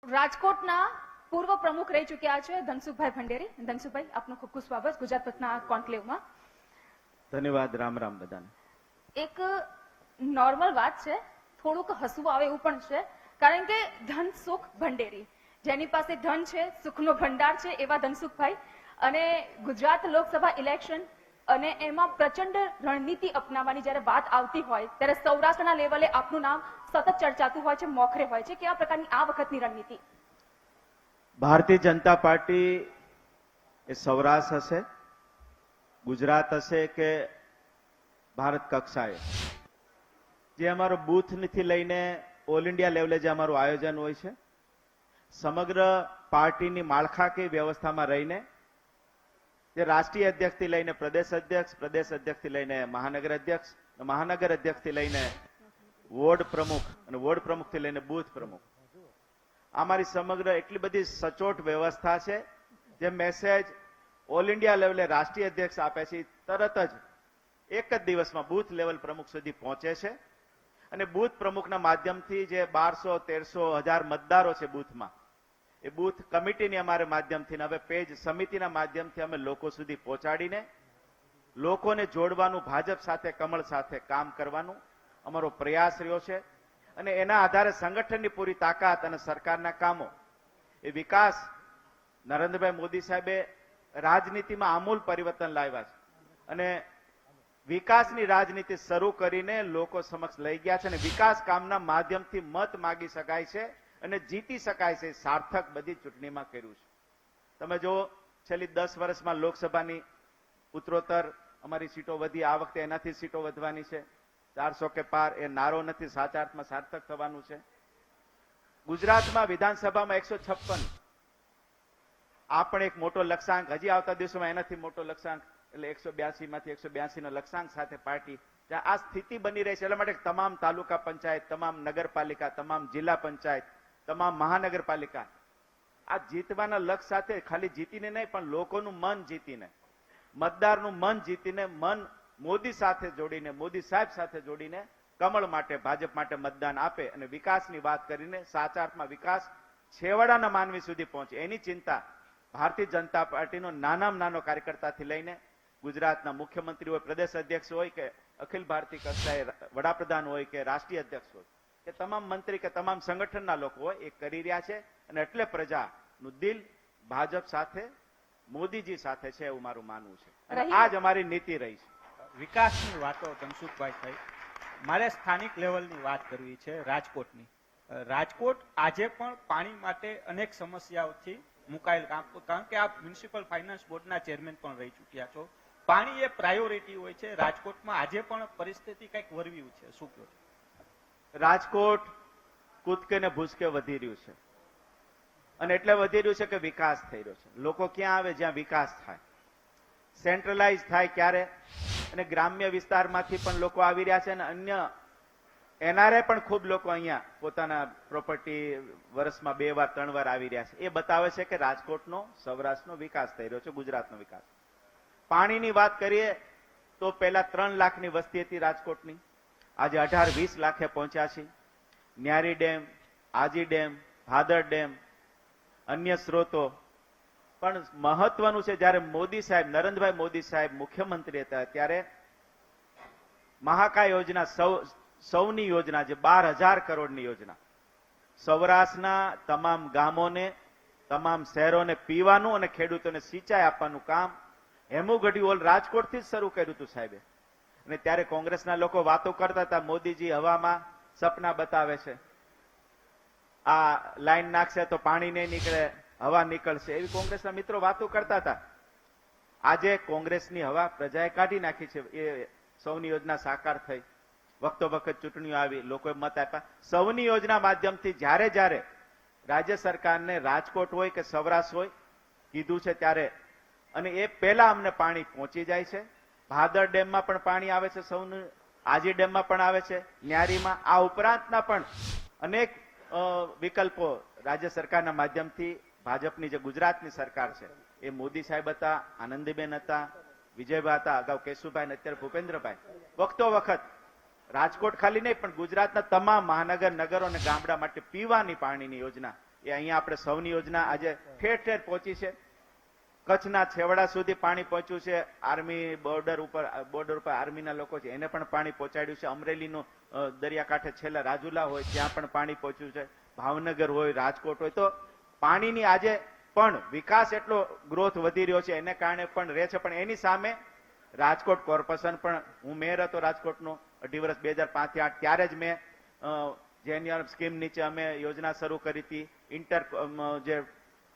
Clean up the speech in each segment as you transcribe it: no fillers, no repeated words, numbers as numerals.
રાજકોટના પૂર્વ પ્રમુખ રહી ચૂક્યા છે ધનસુખભાઈ ભંડેરી. ધનસુખભાઈ, આપનું ખૂબ ખૂબ સ્વાગત ગુજરાત પથના કોન્ક્લેવમાં. ધન્યવાદ. રામ રામ બધાને. એક નોર્મલ વાત છે, થોડુંક હસવું આવે એવું પણ છે, કારણ કે ધનસુખ ભંડેરી, જેની પાસે ધન છે, સુખનો ભંડાર છે, એવા ધનસુખભાઈ અને ગુજરાત લોકસભા ઇલેક્શન અને એમાં પ્રચંડ રણનીતિ અપનાવવાની જ્યારે વાત આવતી હોય ત્યારે સૌરાષ્ટ્રના લેવલે આપનું નામ સતત ચર્ચાતું હોય છે, મોખરે હોય છે. કેવા પ્રકારની આ વખતની રણનીતિ? ભારતીય જનતા પાર્ટી એ સૌરાષ્ટ્ર હશે, ગુજરાત હશે કે ભારત કક્ષાએ, જે અમારો બૂથથી લઈને ઓલ ઇન્ડિયા લેવલે જે અમારું આયોજન હોય છે, સમગ્ર પાર્ટીની માળખાકીય વ્યવસ્થામાં રહીને જે રાષ્ટ્રીય અધ્યક્ષથી લઈને પ્રદેશ અધ્યક્ષથી લઈને મહાનગર અધ્યક્ષ, મહાનગર અધ્યક્ષથી લઈને વોર્ડ પ્રમુખ અને વોર્ડ પ્રમુખથી લઈને બૂથ પ્રમુખ, અમારી સમગ્ર એટલી બધી સચોટ વ્યવસ્થા છે. જે મેસેજ ઓલ ઇન્ડિયા લેવલે રાષ્ટ્રીય અધ્યક્ષ આપે છે તરત જ એક જ દિવસમાં બૂથ લેવલ પ્રમુખ સુધી પહોંચે છે. અને બૂથ પ્રમુખના માધ્યમથી જે 1200-1300-1000 મતદારો છે બૂથમાં, એ બૂથ કમિટીની અમારે માધ્યમથી હવે પેજ સમિતિના માધ્યમથી અમે લોકો સુધી પહોંચાડીને લોકોને જોડવાનું, ભાજપ સાથે, કમળ સાથે કામ કરવાનું અમારો પ્રયાસ રહ્યો છે. અને એના આધારે સંગઠનની પૂરી તાકાત અને સરકારના કામો, એ વિકાસ નરેન્દ્રભાઈ મોદી સાહેબે રાજનીતિમાં આમૂલ પરિવર્તન લાવ્યા છે અને વિકાસની રાજનીતિ શરૂ કરીને લોકો સમક્ષ લઈ ગયા છે. અને વિકાસ કામના માધ્યમથી મત માગી શકાય છે અને જીતી શકાય છે. સાર્થક બધી ચૂંટણીમાં કર્યું છે. તમે જો છેલ્લી 10 વર્ષમાં લોકસભાની ઉત્તરોત્તર અમારી સીટો વધી, આ વખતે એનાથી સીટો વધવાની છે. 400 કે પાર એ નારો નથી, સાચા અર્થમાં સાર્થક થવાનું છે. ગુજરાતમાં વિધાનસભામાં 156, આ પણ એક મોટો લક્ષ્યાંક. હજી આવતા દિવસોમાં એનાથી મોટો લક્ષ્યાંક, એટલે 182 માંથી 182 નો લક્ષ્યાંક સાથે પાર્ટી આ સ્થિતિ બની રહી છે. એટલા માટે તમામ તાલુકા પંચાયત, તમામ નગરપાલિકા, તમામ જિલ્લા પંચાયત, તમામ મહાનગરપાલિકા આ જીતવાના લક્ષ્ય સાથે ખાલી જીતીને નહીં, પણ લોકોનું મન જીતીને, મતદારનું મન જીતીને, મન મોદી સાથે જોડીને, મોદી સાહેબ સાથે જોડીને કમળ માટે, ભાજપ માટે મતદાન આપે અને વિકાસની વાત કરીને સાચા અર્થમાં વિકાસ છેવાડાના માનવી સુધી પહોંચે, એની ચિંતા ભારતીય જનતા પાર્ટીનો નાનામાં નાનો કાર્યકર્તાથી લઈને ગુજરાતના મુખ્યમંત્રી હોય, પ્રદેશ અધ્યક્ષ હોય કે અખિલ ભારતીય કક્ષાએ વડાપ્રધાન હોય કે રાષ્ટ્રીય અધ્યક્ષ હોય કે તમામ મંત્રી કે તમામ સંગઠનના લોકો હોય, એ કરી રહ્યા છે. અને એટલે પ્રજાનું દિલ ભાજપ સાથે, મોદીજી સાથે છે એવું મારું માનવું છે. અને આ જ અમારી નીતિ રહી છે. વિકાસની વાતો ધનસુખભાઈ થઈ, મારે સ્થાનિક લેવલની વાત કરવી છે, રાજકોટની. રાજકોટ આજે પણ પાણી માટે અનેક સમસ્યાઓથી મુકાયેલ, કારણ કે આપ મ્યુનિસિપલ ફાઇનાન્સ બોર્ડના ચેરમેન પણ રહી ચૂક્યા છો. પાણી એ પ્રાયોરિટી હોય છે. રાજકોટમાં આજે પણ પરિસ્થિતિ કંઈક વરવ્યું છે, શું કહો છો? રાજકોટ કૂદકે ને ભૂસકે વધી રહ્યું છે અને એટલે વધી રહ્યું છે કે વિકાસ થઈ રહ્યો છે. લોકો ક્યાં આવે? જ્યાં વિકાસ થાય, સેન્ટ્રલાઇઝ થાય ક્યારે. અને ગ્રામ્ય વિસ્તારમાંથી પણ લોકો આવી રહ્યા છે અને અન્ય એનઆરઆઈ પણ ખૂબ લોકો અહીંયા પોતાના પ્રોપર્ટી વર્ષમાં 2 વાર 3 વાર આવી રહ્યા છે. એ બતાવે છે કે રાજકોટનો, સૌરાષ્ટ્રનો વિકાસ થઈ રહ્યો છે, ગુજરાતનો વિકાસ. પાણીની વાત કરીએ તો પહેલા 3 લાખની વસ્તી હતી રાજકોટની, આજે 18-20 લાખે પહોંચ્યા છે. Nyari dam, Aji dam, Bhadar dam, અન્ય સ્ત્રોતો. પણ મહત્વનું છે, જ્યારે મોદી સાહેબ, નરેન્દ્રભાઈ મોદી સાહેબ મુખ્યમંત્રી હતા ત્યારે મહાકાય યોજના, સૌની યોજના, જે 12,000 કરોડની યોજના, સૌરાષ્ટ્રના તમામ ગામોને, તમામ શહેરોને પીવાનું અને ખેડૂતોને સિંચાઈ આપવાનું કામ હેમુગઢી ઓલ રાજકોટથી જ શરૂ કર્યું હતું સાહેબે. અને ત્યારે કોંગ્રેસના લોકો વાતો કરતા હતા, મોદીજી હવામાં સપના બતાવે છે, આ લાઈન નાખશે તો પાણી નહીં નીકળે, હવા નીકળશે, એવી કોંગ્રેસના મિત્રો વાતો કરતા હતા. આજે કોંગ્રેસની હવા પ્રજાએ કાઢી નાખી છે. એ સૌની યોજના સાકાર થઈ, વખતો વખત ચૂંટણીઓ આવી, લોકોએ મત આપ્યા. સૌની યોજના માધ્યમથી જ્યારે જ્યારે રાજ્ય સરકારને રાજકોટ હોય કે સૌરાષ્ટ્ર હોય કીધું છે ત્યારે, અને એ પહેલા અમને પાણી પહોંચી જાય છે. ભાદર ડેમમાં પણ પાણી આવે છે, સૌનું આજી ડેમમાં પણ આવે છે, ન્યારીમાં. આ ઉપરાંતના પણ અનેક વિકલ્પો રાજ્ય સરકારના માધ્યમથી ભાજપની જે ગુજરાતની સરકાર છે, એ મોદી સાહેબ હતા, આનંદીબેન હતા, વિજયભાઈ હતા, અગાઉ કેશુભાઈ, અત્યારે ભૂપેન્દ્રભાઈ, વખતો વખત રાજકોટ ખાલી નહીં પણ ગુજરાતના તમામ મહાનગર, નગરો અને ગામડા માટે પીવાની પાણીની યોજના એ અહીંયા આપણે સૌની યોજના આજે ઠેર ઠેર પહોંચી છે. કચ્છના છેવાડા સુધી પાણી પહોંચ્યું છે. આર્મી બોર્ડર ઉપર આર્મીના લોકો છે એને પણ પાણી પહોંચાડ્યું છે. અમરેલીનું દરિયાકાંઠે છેલ્લા રાજુલા હોય ત્યાં પણ પાણી પહોંચ્યું છે. ભાવનગર હોય, રાજકોટ હોય, તો પાણીની આજે પણ વિકાસ એટલો ગ્રોથ વધી રહ્યો છે એને કારણે પણ રહે છે. પણ એની સામે રાજકોટ કોર્પોરેશન પણ, હું મેયર હતો રાજકોટનો 2.5 વર્ષ 2005 થી 8, ત્યારે જ મેં જેએનઆરએફ સ્કીમ નીચે અમે યોજના શરૂ કરી હતી. જે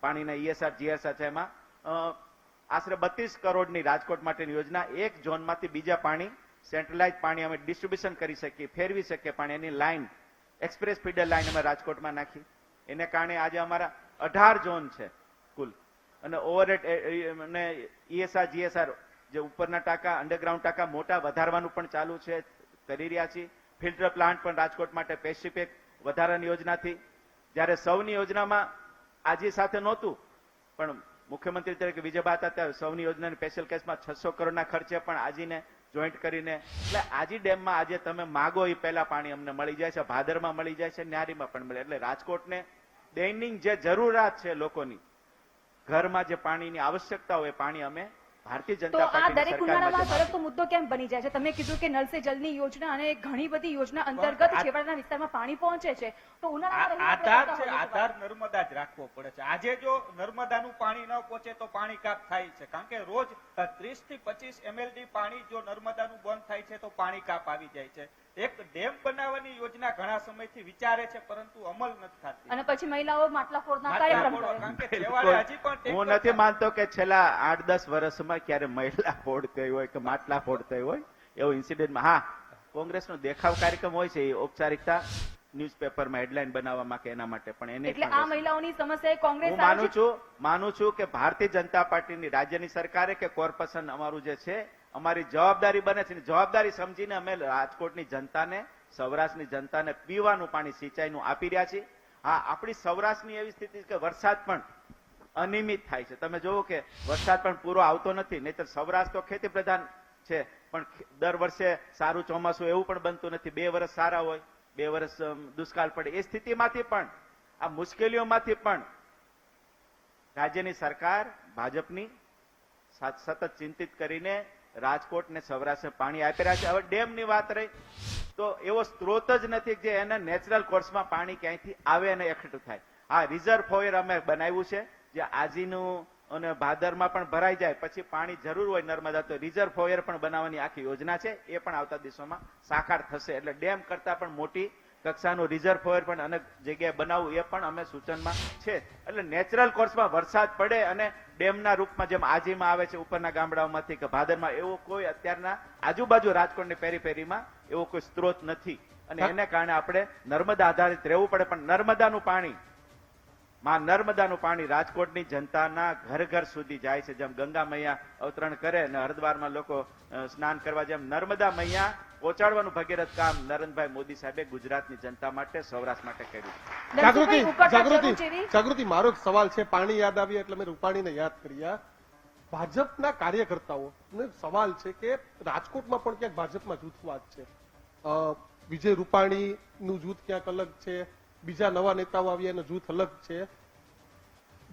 પાણીના ESR GSR છે એમાં આશરે 32 કરોડની રાજકોટ માટેની યોજના, એક ઝોનમાંથી બીજા પાણી, સેન્ટ્રલાઇઝ પાણી અમે ડિસ્ટ્રીબ્યુશન કરી શકીએ, ફેરવી શકીએ પાણી. એની લાઈન, એક્સપ્રેસ ફીડર લાઈન અમે રાજકોટમાં નાખી. એને કારણે આજે અમારા 18 ઝોન છે કુલ. અને ઓવરહેડ અને ESR GSR જે ઉપરના ટાંકા, અંડરગ્રાઉન્ડ ટાંકા મોટા વધારવાનું પણ ચાલુ છે, કરી રહ્યા છીએ. ફિલ્ટર પ્લાન્ટ પણ રાજકોટ માટે પેસિફિક વધારાની યોજનાથી. જ્યારે સૌની યોજનામાં આજી સાથે નહોતું, પણ મુખ્યમંત્રી તરીકે વિજયબા હતા ત્યારે સૌની યોજનાની સ્પેશિયલ કેસમાં 600 કરોડના ખર્ચે પણ આજીને જોઈન્ટ કરીને, એટલે આજી ડેમમાં આજે તમે માગો એ પહેલા પાણી અમને મળી જાય છે. ભાદરમાં મળી જાય છે, ન્યારીમાં પણ મળે. એટલે રાજકોટને દૈનિક જે જરૂરિયાત છે લોકોની, ઘરમાં જે પાણીની આવશ્યકતા હોય, પાણી અમે ભારતીય તો જનતા આ પાર્ટી દરેક ઉનાળામાં સળગતો મુદ્દો કેમ બની જાય છે? તમે કીધું કે નલ સે જલની યોજના અને ઘણી બધી યોજના અંતર્ગત છેવાડાના વિસ્તારમાં પાણી પહોંચે છે, તો ઉનાળામાં આધાર છે, આધાર નર્મદા જ રાખવો પડે છે. આજે જો નર્મદાનું પાણી ન પહોંચે તો પાણી કાપ થાય છે, કારણ કે રોજ 30 થી 25 MLD પાણી જો નર્મદાનું બંધ થાય છે તો પાણી કાપ આવી જાય છે. એક ડેમ બનાવવાની યોજના ઘણા સમયથી વિચારે છે, પરંતુ અમલ નથી થતી. અને પછી મહિલાઓ માટલા ફોડના કાર્યક્રમ કરે. કારણ કે છેવાડે હજી પણ હું નથી માનતો કે છેલ્લા 8-10 વર્ષમાં ક્યારે મહિલા ફોડતી હોય કે માટલા ફોડતી હોય એવો ઇન્સિડન્ટમાં. હા, કોંગ્રેસનો દેખાવ કાર્યક્રમ હોય છે, એ ઔપચારિકતા ન્યૂઝપેપરમાં હેડલાઇન બનાવવામાં કે એના માટે, પણ એને એટલે આ મહિલાઓની સમસ્યા કોંગ્રેસ હું માનું છું કે ભારતીય જનતા પાર્ટીની રાજ્યની સરકારે કે કોર્પોરેશન અમારું જે છે, અમારી જવાબદારી બને છે. જવાબદારી સમજીને અમે રાજકોટની જનતાને, સૌરાષ્ટ્રની જનતાને પીવાનું પાણી, સિંચાઈનું આપી રહ્યા છીએ. હા, આપણી સૌરાષ્ટ્રની એવી સ્થિતિ કે વરસાદ પણ અનિયમિત થાય છે. તમે જોવો કે વરસાદ પણ પૂરો આવતો નથી. નહીતર સૌરાષ્ટ્ર તો ખેતી પ્રધાન છે, પણ દર વર્ષે સારું ચોમાસું એવું પણ બનતું નથી. 2 વર્ષ સારા હોય, 2 વર્ષ દુષ્કાળ પડે. એ સ્થિતિમાંથી પણ, આ મુશ્કેલીઓમાંથી પણ રાજ્યની સરકાર, ભાજપની, સતત ચિંતિત કરીને રાજકોટ ને સૌરાષ્ટ્ર પાણી આપી રહ્યા છે. હવે ડેમની વાત રહી તો એવો સ્ત્રોત જ નથી જે એના નેચરલ કોર્સમાં પાણી ક્યાંયથી આવે અને એકઠું થાય. હા, રિઝર્વોયર અમે બનાવ્યું છે, જે આજીનું અને ભાદરમાં પણ ભરાઈ જાય, પછી પાણી જરૂર હોય નર્મદા તો રિઝર્વોયર પણ બનાવવાની આખી યોજના છે. એ પણ આવતા દિવસોમાં સાકાર થશે. એટલે ડેમ કરતા પણ મોટી કક્ષાનું રિઝર્વોયર પણ અનેક જગ્યાએ બનાવવું એ પણ અમે સૂચનમાં છે. એટલે નેચરલ કોર્સમાં વરસાદ પડે અને ડેમના રૂપમાં જેમ આજીમાં આવે છે ઉપરના ગામડાઓમાંથી કે ભાદરમાં, એવો કોઈ અત્યારના આજુબાજુ રાજકોટની પેરીફેરીમાં એવો કોઈ સ્ત્રોત નથી. અને એને કારણે આપણે નર્મદા આધારિત રહેવું પડે. પણ નર્મદાનું પાણી, માં નર્મદાનું પાણી રાજકોટની જનતાના ઘર ઘર સુધી જાય છે. જેમ ગંગા મૈયા અવતરણ કરે અને હરિદ્વારમાં લોકો સ્નાન કરવા, જેમ નર્મદા મૈયા પહોંચાડવાનું ભગીરથ કામ નરેન્દ્રભાઈ મોદી સાહેબે ગુજરાતની જનતા માટે, સૌરાષ્ટ્ર માટે કર્યું. જાગૃતિ, મારો એક સવાલ છે. પાણી યાદ આવ્યા એટલે મેં રૂપાણીને યાદ કર્યા. ભાજપના કાર્યકર્તાઓ સવાલ છે કે રાજકોટમાં પણ ક્યાંક ભાજપમાં જૂથવાદ છે. વિજય રૂપાણી નું જૂથ ક્યાંક અલગ છે, બીજા નવા નેતાઓ આવ્યા એનું જૂથ અલગ છે.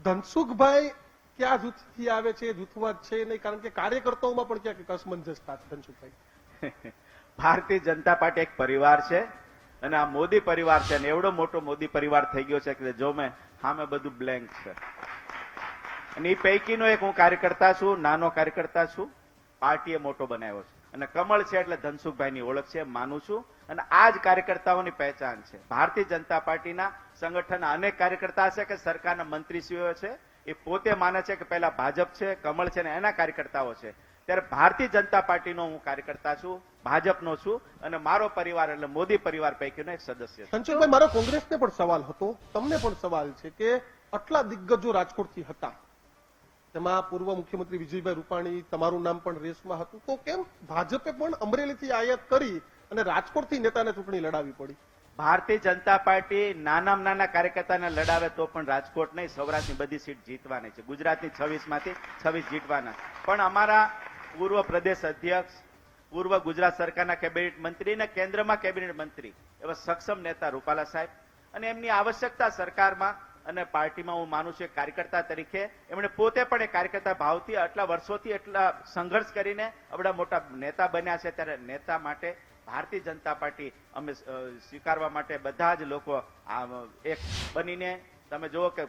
ધનસુખભાઈ ક્યાં જૂથથી આવે છે, જૂથવાદ છે નહીં? કારણ કે કાર્યકર્તાઓમાં પણ ક્યાંક અસમંજસ થાય. ધનસુખભાઈ, ભારતીય જનતા પાર્ટી એક પરિવાર છે અને આ મોદી પરિવાર છે, અને એવડો મોટો મોદી પરિવાર થઈ ગયો છે કે જો મેં સામે બધું બ્લેન્ક છે. અને એ પૈકીનો એક હું કાર્યકર્તા છું, નાનો કાર્યકર્તા છું. પાર્ટીએ મોટો બનાવ્યો છે અને કમળ છે એટલે ધનસુખભાઈની ઓળખ છે, માનું છું. અને આ જ કાર્યકર્તાઓની પહેચાન છે. ભારતીય જનતા પાર્ટીના સંગઠનના અનેક કાર્યકર્તા છે કે સરકારના મંત્રીશ્રીઓ છે, એ પોતે માને છે કે પહેલા ભાજપ છે, કમળ છે, ને એના કાર્યકર્તાઓ છે. ત્યારે ભારતીય જનતા પાર્ટીનો હું કાર્યકર્તા છું, ભાજપનો છું, અને મારો પરિવાર એટલે મોદી પરિવાર પૈકીનો એક સદસ્ય છે. ધનસુખભાઈ, મારો કોંગ્રેસને પણ સવાલ હતો, તમને પણ સવાલ છે કે આટલા દિગ્ગજો રાજકોટથી હતા, તેમાં પૂર્વ મુખ્યમંત્રી વિજયભાઈ રૂપાણી, તમારું નામ પણ રેસમાં હતું, તો કેમ ભાજપે પણ અમરેલીથી આયાત કરી અને રાજકોટથી નેતાને ચૂંટણી લડાવી પડી? ભારતીય જનતા પાર્ટી નાનામાં નાના કાર્યકર્તાને લડાવે તો પણ રાજકોટ નહીં, સૌરાષ્ટ્રની બધી સીટ જીતવાની છે. ગુજરાતની 26માંથી 26 જીતવાના. પણ અમારા પૂર્વ પ્રદેશ અધ્યક્ષ, પૂર્વ ગુજરાત સરકારના કેબિનેટ મંત્રી અને કેન્દ્રમાં કેબિનેટ મંત્રી એવા સક્ષમ નેતા રૂપાલા સાહેબ, અને એમની આવશ્યકતા સરકારમાં અને પાર્ટીમાં હું માનું છું કાર્યકર્તા તરીકે એમણે પોતે પણ એક કાર્યકર્તા ભાવથી આટલા વર્ષોથી એટલા સંઘર્ષ કરીને આવડા મોટા નેતા બન્યા છે, ત્યારે નેતા માટે ભારતીય જનતા પાર્ટી અમે સ્વીકારવા માટે બધા જ લોકો એક બનીને, તમે જુઓ કે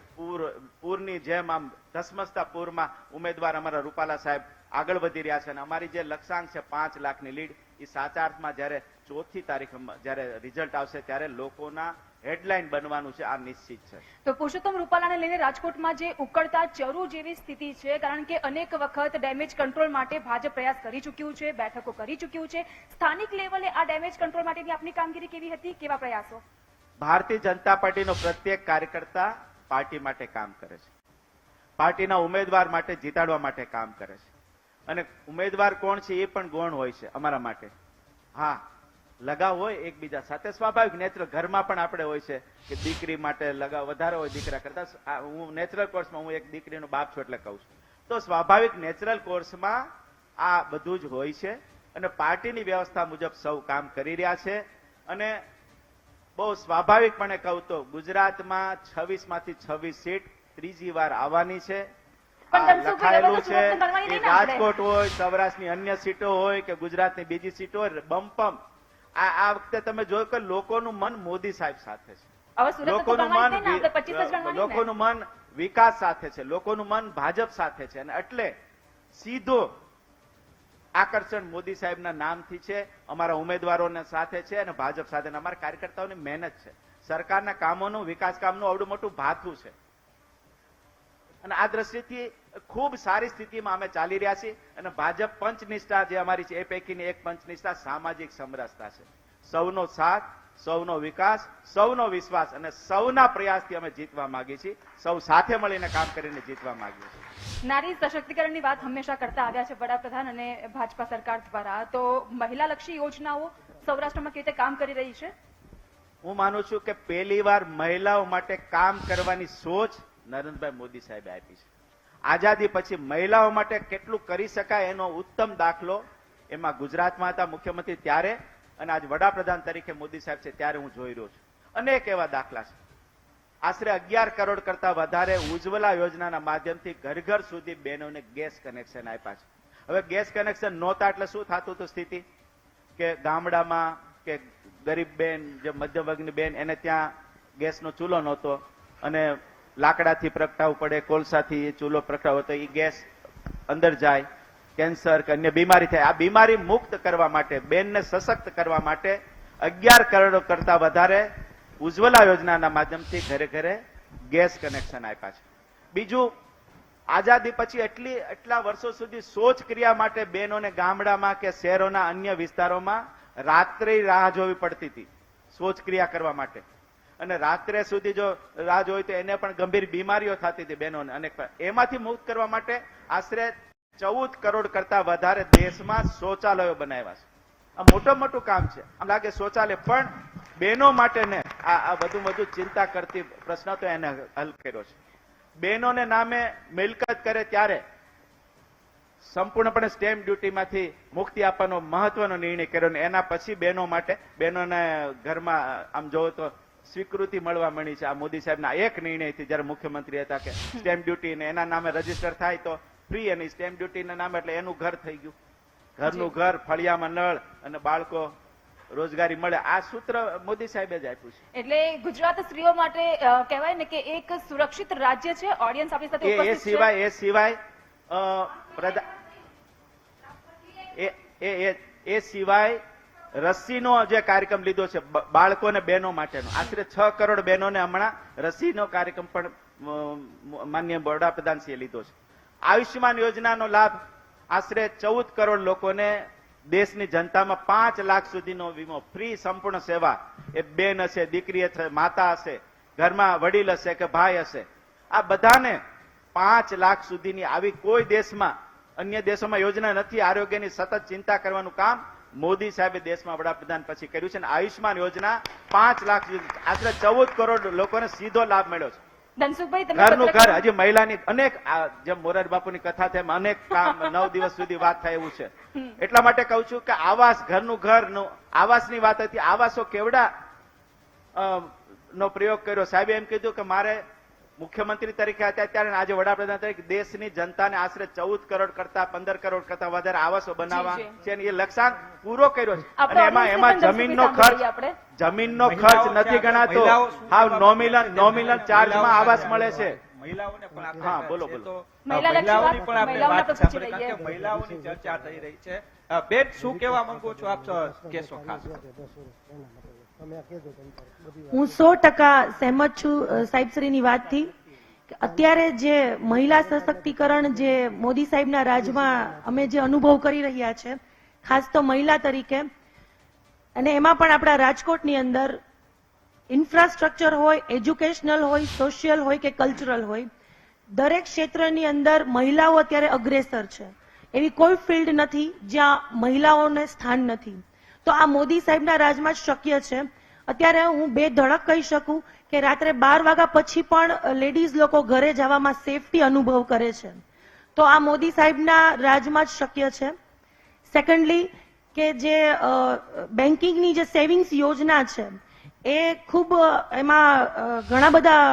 પૂરની જેમ આમ ધસમસતા પૂરમાં ઉમેદવાર અમારા રૂપાલા સાહેબ આગળ વધી રહ્યા છે અને અમારી જે લક્ષ્યાંક છે 5 લાખની લીડ, એ સાચા અર્થમાં જ્યારે 4મી તારીખ જ્યારે રિઝલ્ટ આવશે ત્યારે લોકોના હેડલાઇન બનવાનું છે, આ નિશ્ચિત છે. તો પુરુષોત્તમ રૂપાલાને લઈને રાજકોટમાં જે ઉકળતા ચરુ જેવી સ્થિતિ છે, કારણ કે અનેક વખત ડેમેજ કંટ્રોલ માટે ભાજપ પ્રયાસ કરી ચૂક્યું છે, બેઠકો કરી ચૂક્યું છે. સ્થાનિક લેવલે આ ડેમેજ કંટ્રોલ માટેની આપની કામગીરી કેવી હતી, કેવા પ્રયાસો? ભારતીય જનતા પાર્ટીનો પ્રત્યેક કાર્યકર્તા પાર્ટી માટે કામ કરે છે, પાર્ટીના ઉમેદવાર માટે જીતાડવા માટે કામ કરે છે, અને ઉમેદવાર કોણ છે એ પણ ગૌણ હોય છે અમારા માટે. હા, લગાવ હોય એકબીજા સાથે, સ્વાભાવિક નેચરલ. ઘરમાં પણ આપણે હોય છે કે દીકરી માટે લગાવ વધારે હોય દીકરા કરતા. હું નેચરલ કોર્સમાં હું એક દીકરીનો બાપ છું એટલે કહું છું. તો સ્વાભાવિક નેચરલ કોર્સમાં આ બધું જ હોય છે અને પાર્ટીની વ્યવસ્થા મુજબ સૌ કામ કરી રહ્યા છે. અને બહુ સ્વાભાવિકપણે કહું તો ગુજરાતમાં 26માંથી 26 સીટ ત્રીજી વાર આવવાની છે. લખાયેલું છે એ રાજકોટ હોય, સૌરાષ્ટ્રની અન્ય સીટો હોય કે ગુજરાતની બીજી સીટો હોય, બમ્પમ આ વખતે તમે જોયું કે લોકોનું મન મોદી સાહેબ સાથે છે, લોકોનું મન વિકાસ સાથે છે, લોકોનું મન ભાજપ સાથે છે, અને એટલે સીધો આકર્ષણ મોદી સાહેબના નામથી છે, અમારા ઉમેદવારોને સાથે છે અને ભાજપ સાથે. અમારા કાર્યકર્તાઓની મહેનત છે, સરકારના કામોનું, વિકાસ કામનું આવડું મોટું ભાથું છે, અને આ દ્રષ્ટિથી ખૂબ સારી સ્થિતિમાં અમે ચાલી રહ્યા છીએ. અને ભાજપ પંચનિષ્ઠા જે અમારી છે એ પૈકીની એક પંચનિષ્ઠા સામાજિક સમરસતા છે. સૌનો સાથ, સૌનો વિકાસ, સૌનો વિશ્વાસ અને સૌના પ્રયાસથી અમે જીતવા માંગીએ છીએ. સૌ સાથે મળીને કામ કરીને જીતવા માંગીએ છીએ. નારી સશક્તિકરણની વાત હંમેશા કરતા આવ્યા છે વડાપ્રધાન અને ભાજપા સરકાર દ્વારા. તો મહિલાલક્ષી યોજનાઓ સૌરાષ્ટ્રમાં કેવી રીતે કામ કરી રહી છે? હું માનું છું કે પહેલીવાર મહિલાઓ માટે કામ કરવાની સોચ નરેન્દ્રભાઈ મોદી સાહેબે આપી છે. આઝાદી પછી મહિલાઓ માટે કેટલું કરી શકાય એનો ઉત્તમ દાખલો એમાં ગુજરાતમાં હતા મુખ્યમંત્રી ત્યારે, અને આજ વડાપ્રધાન તરીકે મોદી સાહેબ છે ત્યારે હું જોઈ રહ્યો છું. અનેક એવા દાખલા છે. આશરે 11 કરોડ કરતા વધારે ઉજ્જવલા યોજનાના માધ્યમથી ઘર ઘર સુધી બહેનોને ગેસ કનેક્શન આપ્યા છે. હવે ગેસ કનેક્શન નહોતા એટલે શું થતું હતું સ્થિતિ કે ગામડામાં કે ગરીબ બેન, જે મધ્ય વર્ગની બેન, એને ત્યાં ગેસનો ચૂલો નહોતો અને લાકડાથી પ્રગટાવવું પડે, કોલસાથી ચૂલો પ્રગટાવો તો એ ગેસ અંદર જાય, કેન્સર કે અન્ય બીમારી થાય. આ બીમારી મુક્ત કરવા માટે, બેનને સશક્ત કરવા માટે 11 કરોડ કરતા વધારે ઉજ્જવલા યોજનાના માધ્યમથી ઘરે ઘરે ગેસ કનેક્શન આપ્યા છે. બીજું, આઝાદી પછી એટલા વર્ષો સુધી શૌચ ક્રિયા માટે બહેનોને ગામડામાં કે શહેરોના અન્ય વિસ્તારોમાં રાત્રે રાહ જોવી પડતી હતી શૌચ ક્રિયા કરવા માટે, અને રાત્રે સુધી જો રાહ જોઈ તો એને પણ ગંભીર બીમારીઓ થતી હતી બહેનોને. અને એમાંથી મુક્ત કરવા માટે આશરે 14 કરોડ કરતા વધારે દેશમાં શૌચાલયો બનાવ્યા છે. આ મોટું કામ છે. આમ લાગે શૌચાલય પણ બહેનો માટે ને આ વધુ ચિંતા કરતી પ્રશ્ન તો એને હલ કર્યો છે. બહેનોને નામે મિલકત કરે ત્યારે સંપૂર્ણપણે સ્ટેમ્પ ડ્યુટીમાંથી મુક્તિ આપવાનો મહત્વનો નિર્ણય કર્યો, ને એના પછી બહેનો માટે, બહેનોને ઘરમાં આમ જોવો તો સ્વીકૃતિ મળવા મળી છે આ મોદી સાહેબના એક નિર્ણયથી. જયારે મુખ્યમંત્રી હતા કે સ્ટેમ્પ ડ્યુટી ને એના નામે રજીસ્ટર થાય તો ફ્રી, અને સ્ટેમ્પ ડ્યુટી ના નામે એટલે એનું ઘર થઈ ગયું. ઘરનું ઘર, ફળિયામાં નળ અને બાળકો રોજગારી મળે. આ સૂત્ર મોદી સાહેબે જ આપ્યું છે. એટલે ગુજરાત સ્ત્રીઓ માટે કહેવાય ને કે એક સુરક્ષિત રાજ્ય છે. ઓડિયન્સ આપણી સાથે ઉપસ્થિત છે. એ સિવાય એ સિવાય રસીનો જે કાર્યક્રમ લીધો છે બાળકોને બહેનો માટેનો, આશરે 6 કરોડ બહેનોને હમણાં રસીનો કાર્યક્રમ પણ માનનીય વડાપ્રધાનશ્રીએ લીધો છે. આયુષ્યમાન યોજનાનો લાભ આશરે 14 કરોડ લોકોને, દેશની જનતામાં 5 લાખ સુધીનો વીમો ફ્રી, સંપૂર્ણ સેવા. એ બેન હશે, દીકરી હશે, માતા હશે, ઘરમાં વડીલ હશે કે ભાઈ હશે, આ બધાને 5 લાખ સુધીની આવી કોઈ દેશમાં, અન્ય દેશોમાં યોજના નથી. આરોગ્યની સતત ચિંતા કરવાનું કામ મોદી સાહેબે દેશમાં વડાપ્રધાન પછી કર્યું છે. અને આયુષ્યમાન યોજના 5 લાખ, આશરે 14 કરોડ લોકોને સીધો લાભ મળ્યો છે. ધનસુખભાઈ, ઘરનું ઘર, હજી મહિલાની અનેક, જેમ મોરારી બાપુની કથા છે અનેક કામ 9 દિવસ સુધી વાત થાય એવું છે. એટલા માટે કહું છું કે આવાસ, ઘરનું ઘરનું આવાસની વાત હતી. આવાસો કેવડા નો પ્રયોગ કર્યો. સાહેબે એમ કીધું કે મારે મુખ્યમંત્રી તરીકે હતા ત્યારે આજે વડાપ્રધાન તરીકે દેશની જનતાને આશરે 14 કરોડ કરતા 15 કરોડ કરતા વધારે આવાસો બનાવવા જી, જી. છે અને એ લક્ષ્યાંક પૂરો કર્યો છે. આપણે અને એમાં ઓડિયન્સને પણ જમીનનો ધનસુખભાઈ ખર્ચ આપણે. જમીનનો ખર્ચ મહિલાઓ નથી ત્યાં ગણાતો. મહિલાઓ શું હાવ કરવા નોમિનલ માંગે છે? નોમિનલ ચાર્જમાં મહિલાઓ આવાસ સાથે મળે છે. મહિલાઓને પણ આપણે હા, છે બોલો, તો બોલો. મહિલાલક્ષી મહિલાઓની વાત, પણ આપણે મહિલાઓને વાત પણ પૂછી સાંભળી, કારણ કે લઈએ. મહિલાઓની ચર્ચા થઈ રહી છે. બેન, શું કહેવા માંગો છો આપ? કહેશો ખાસ. હું 100% સહેમત છું સાહેબશ્રીની વાતથી કે અત્યારે જે મહિલા સશક્તિકરણ જે મોદી સાહેબના રાજમાં અમે જે અનુભવ કરી રહ્યા છે, ખાસ તો મહિલા તરીકે, અને એમાં પણ આપણા રાજકોટની અંદર ઇન્ફ્રાસ્ટ્રક્ચર હોય, એજ્યુકેશનલ હોય, સોશિયલ હોય કે કલ્ચરલ હોય, દરેક ક્ષેત્રની અંદર મહિલાઓ અત્યારે અગ્રેસર છે. એવી કોઈ ફિલ્ડ નથી જ્યાં મહિલાઓને સ્થાન નથી. તો આ મોદી સાહેબના રાજમાં જ શક્ય છે. અત્યારે હું બે ધડક કહી શકું કે રાત્રે 12 વાગ્યા પછી પણ લેડીઝ લોકો ઘરે જવામાં સેફટી અનુભવ કરે છે. તો આ મોદી સાહેબના રાજમાં જ શક્ય છે. સેકન્ડલી કે જે બેન્કિંગની જે સેવિંગ્સ યોજના છે એ ખૂબ એમાં ઘણા બધા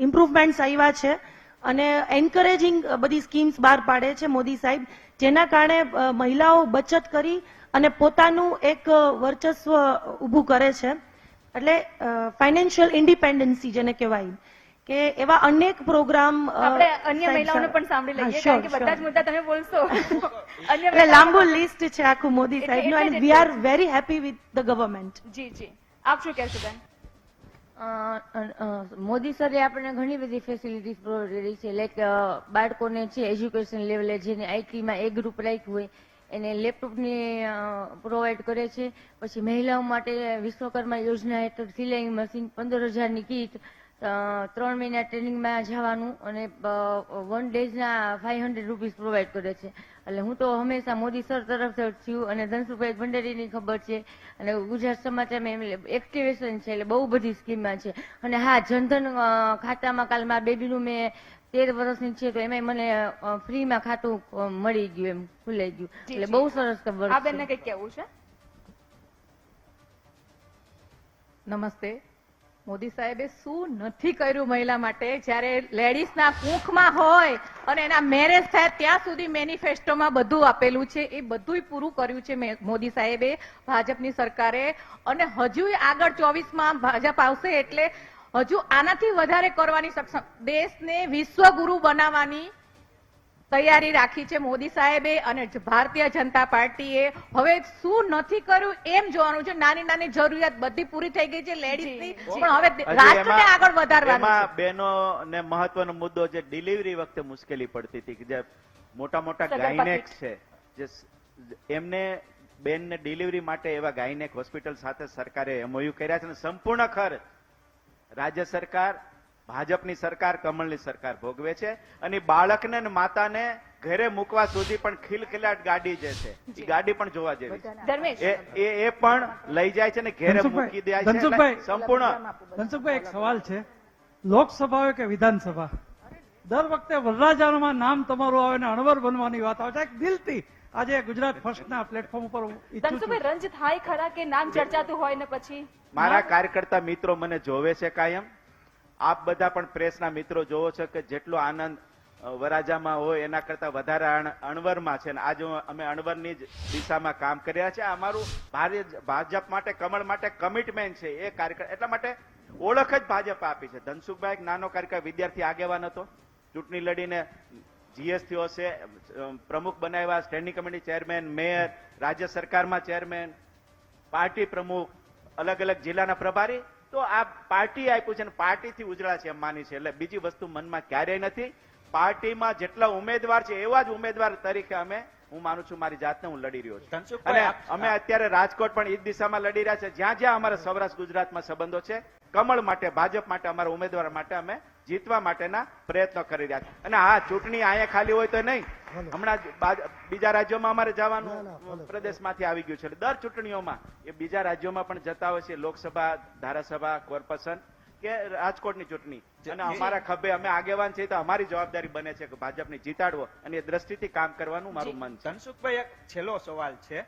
ઇમ્પ્રુવમેન્ટ્સ આવ્યા છે અને એન્કરેજિંગ બધી સ્કીમ્સ બહાર પાડે છે મોદી સાહેબ, જેના કારણે મહિલાઓ બચત કરી અને પોતાનું એક વર્ચસ્વ ઊભું કરે છે. એટલે ફાઇનાન્શિયલ ઇન્ડિપેન્ડન્સી જેને કહેવાય, કે એવા અનેક પ્રોગ્રામ આપણે અન્ય મહિલાઓને પણ સાંભળી લઈએ, કારણ કે બધા જ મુદ્દા તમે બોલશો. અન્ય એટલે લાંબુ લિસ્ટ છે આખું મોદી એટલે- સાહેબનું, એટલે એન્ડ જ વી આર એટલે. Very happy with the government. જી જી, આપ શું કહેશો બેન? મોદી સરે આપણને ઘણી બધી ફેસિલિટીઝ પ્રોવાઈડ કરી છે. લાઈક બાળકોને છે એજ્યુકેશન લેવલે જેને આઈટીમાં એ ગ્રુપ રાખ્યું હોય એને લેપટોપની પ્રોવાઈડ કરે છે. પછી મહિલાઓ માટે વિશ્વકર્મા યોજના હેઠળ સિલાઈ મશીન, 15,000ની કીટ, 3 મહિના ટ્રેનિંગમાં જવાનું અને 1 ડેઝના 500 રૂપીસ પ્રોવાઈડ કરે છે. એટલે હું તો હંમેશા મોદી સર તરફ જ છું અને ધનસુખભાઈ ભંડેરીની ખબર છે અને ગુજરાત સમાચારમાં એક્ટિવેશન છે, એટલે બહુ બધી સ્કીમમાં છે. અને હા, જનધન ખાતામાં કાલ મારા બેબીનું મેં 13 વર્ષની છે તો એમાં મને ફ્રીમાં ખાતું મળી ગયું, એમ ખુલાઈ ગયું. જી, એટલે જી. બહુ સરસ ખબર આ છે. બેનને કંઈક કહેવું છે? નમસ્તે. મોદી સાહેબે શું નથી કર્યું મહિલા માટે? જ્યારે લેડીઝના કુખમાં હોય અને એના મેરેજ થાય ત્યાં સુધી મેનિફેસ્ટોમાં બધું આપેલું છે, એ બધું પૂરું કર્યું છે મોદી સાહેબે, ભાજપની સરકારે. અને હજુ આગળ 24માં ભાજપ આવશે એટલે હજુ આનાથી વધારે કરવાની સક્ષમ, દેશને વિશ્વગુરુ બનાવવાની તૈયારી રાખી છે મોદી સાહેબે અને ભારતીય જનતા પાર્ટીએ. હવે શું નથી કર્યું એમ જોવાનું છે. નાની નાની જરૂરિયાત બધી પૂરી થઈ ગઈ છે લેડીઝની, જી, જી. પણ હવે હજી રાષ્ટ્રને આગળ વધારવાનું એમાં છે. બહેનોને મહત્વનો મુદ્દો જે ડિલિવરી વખતે મુશ્કેલી પડતી હતી, કે જે મોટા મોટા સગર્ભા ગાયનેક છે, જે એમને બેનને ડિલિવરી માટે એવા ગાયનેક હોસ્પિટલ સાથે સરકારે MOU કર્યા છે અને સંપૂર્ણ ખર્ચ રાજ્ય સરકાર, ભાજપની સરકાર, કમળની સરકાર ભોગવે છે. અને બાળકને અને માતાને ઘરે મૂકવા સુધી પણ ખિલખિલાટ ગાડી જે છે એ ગાડી પણ જોવા જેવી છે. ધર્મેશ, એ પણ લઈ જાય છે ને ઘરે મૂકી દે છે. એટલે ધનસુખભાઈ, સંપૂર્ણ ધનસુખભાઈ, એક સવાલ છે. લોકસભા હોય કે વિધાનસભા, દર વખતે વરરાજામાં નામ તમારું આવે ને અણવર બનવાની વાત આવે છે. એક દિલથી આજે ગુજરાત ફર્સ્ટના પ્લેટફોર્મ ઉપર હું ઈચ્છું છું. ધનસુખભાઈ, રંજ થાય ખરા કે નામ ચર્ચાતું હોય ને પછી? મારા કાર્યકર્તા મિત્રો મને જોવે છે કાયમ. આપ બધા પણ પ્રેસના મિત્રો જોવો છો કે જેટલો આનંદ વરાજામાં હોય એના કરતા વધારે અણવરમાં છે. અને આજે અમે અણવરની જ દિશામાં કામ કરી રહ્યા છે. આ અમારું ભાજપ માટે, કમળ માટે કમિટમેન્ટ છે. એ કાર્યકર એટલા માટે ઓળખ જ ભાજપ આપી છે. ધનસુખભાઈ એક નાનો કાર્યકર, વિદ્યાર્થી આગેવાન હતો, ચૂંટણી લડીને GS થયો છે, પ્રમુખ બનાવ્યા, સ્ટેન્ડિંગ કમિટી ચેરમેન, મેયર, રાજ્ય સરકારમાં ચેરમેન, પાર્ટી પ્રમુખ, અલગ અલગ જિલ્લાના પ્રભારી. તો આ પાર્ટી આપ્યું છે અને પાર્ટીથી ઉજળા છે એમ માની છે. એટલે બીજી વસ્તુ મનમાં ક્યારેય નથી. પાર્ટીમાં જેટલા ઉમેદવાર છે એવા જ ઉમેદવાર તરીકે હું માનું છું મારી જાતને હું લડી રહ્યો છું. ધનસુખભાઈ, અને અમે અત્યારે રાજકોટ પણ એ જ દિશામાં લડી રહ્યા છે. જ્યાં જ્યાં અમારા સૌરાષ્ટ્ર ગુજરાતમાં સંબંધો છે, કમળ માટે, ભાજપ માટે, અમારા ઉમેદવાર માટે અમે જીતવા માટેના પ્રયત્નો કરી રહ્યા છે. અને હા, ચૂંટણી અહીંયા ખાલી હોય તો નહીં, હમણાં બીજા રાજ્યોમાં અમારે જવાનું પ્રદેશમાંથી આવી ગયું છે. એટલે દર ચૂંટણીઓમાં એ બીજા રાજ્યોમાં પણ જતા હોય છે, લોકસભા, ધારાસભા, કોર્પોરેશન કે રાજકોટની ચૂંટણી. અને અમારા ખભે અમે આગેવાન છીએ તો અમારી જવાબદારી બને છે કે ભાજપને જીતાડવો અને એ દ્રષ્ટિથી કામ કરવાનું મારું મન છે. ધનસુખભાઈ, એક છેલ્લો સવાલ છે.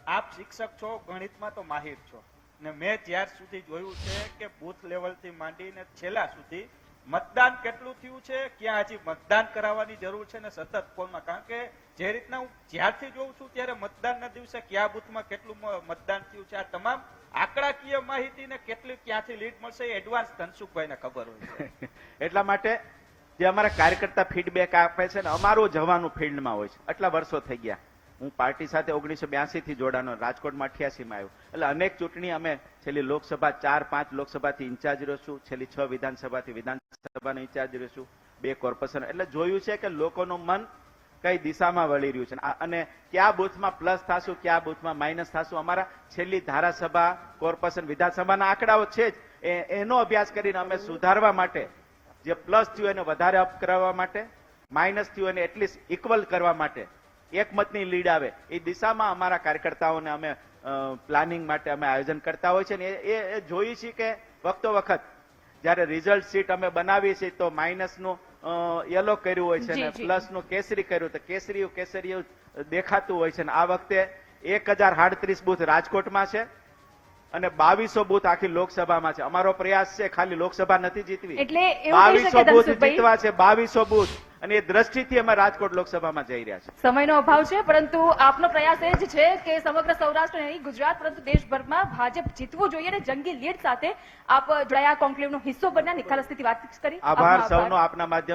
આપ શિક્ષક છો, ગણિતમાં તો માહિર છો, ને મેં ત્યાર સુધી જોયું છે કે બુથ લેવલથી માંડીને છેલ્લા સુધી મતદાન કેટલું થયું છે, ક્યાં હજી મતદાન કરાવવાની જરૂર છે, ને સતત ફોનમાં. કારણ કે જે રીતના હું જ્યારથી જોઉં છું ત્યારે મતદાનના દિવસે કયા બૂથમાં કેટલું મતદાન થયું છે, આ તમામ આંકડાકીય માહિતી ને કેટલી ક્યાંથી લીડ મળશે એ એડવાન્સ ધનસુખભાઈને ખબર હોય છે. એટલા માટે જે અમારા કાર્યકર્તા ફીડબેક આપે છે ને, અમારું જવાનું ફિલ્ડમાં હોય છે. આટલા વર્ષો થઈ ગયા. હું પાર્ટી સાથે 1982 થી જોડાનો, રાજકોટમાં 88 માં આવ્યો. એટલે અનેક ચૂંટણી અમે છેલ્લી લોકસભા 4-5 લોકસભાથી ઇન્ચાર્જ રહ્યો છું, છેલ્લી 6 વિધાનસભાથી વિધાનસભાનો ઇન્ચાર્જ રહ્યો છું, 2 કોર્પોરેશન. એટલે જોયું છે કે લોકોનું મન કઈ દિશામાં વળી રહ્યું છે અને કયા બૂથમાં પ્લસ થાશું, કયા બૂથમાં માઇનસ થાશું. અમારા છેલ્લી ધારાસભા, કોર્પોરેશન, વિધાનસભાના આંકડાઓ છે જ, એનો અભ્યાસ કરીને અમે સુધારવા માટે, જે પ્લસ થયું એને વધારે અપ કરવા માટે, માઇનસ થયું એને એટલીસ્ટ ઇક્વલ કરવા માટે, એક મતની લીડ આવે એ દિશામાં અમારા કાર્યકર્તાઓને અમે પ્લાનિંગ માટે અમે આયોજન કરતા હોય છે. ને એ જોઈએ છીએ કે વખતો વખત જયારે રિઝલ્ટ શીટ અમે બનાવીએ છીએ તો માઇનસ નું યલો કર્યું હોય છે ને પ્લસ નું કેસરી કર્યું, તો કેસરીયું દેખાતું હોય છે. ને આ વખતે 1038 બૂથ રાજકોટમાં છે અને 2200 બૂથ આખી લોકસભામાં છે. અમારો પ્રયાસ છે ખાલી લોકસભા નથી જીતવી, એટલે એવું કહી 2200 શકે બૂથ ધનસુખભાઈ, જીતવા છે, 2200 બૂથ. અને એ દ્રષ્ટિથી અમે રાજકોટ લોકસભામાં જઈ રહ્યા છીએ. સમયનો અભાવ છે, પરંતુ આપનો પ્રયાસ એ જ છે કે સમગ્ર સૌરાષ્ટ્ર નહીં ગુજરાત પરંતુ દેશભરમાં ભાજપ જીતવું જોઈએ અને જંગી લીડ સાથે આપ જોડાયા કોન્ક્લેવનો હિસ્સો બન્યા. નિખાલસથી વાત કરી. આભાર સૌનો આપના માધ્યમ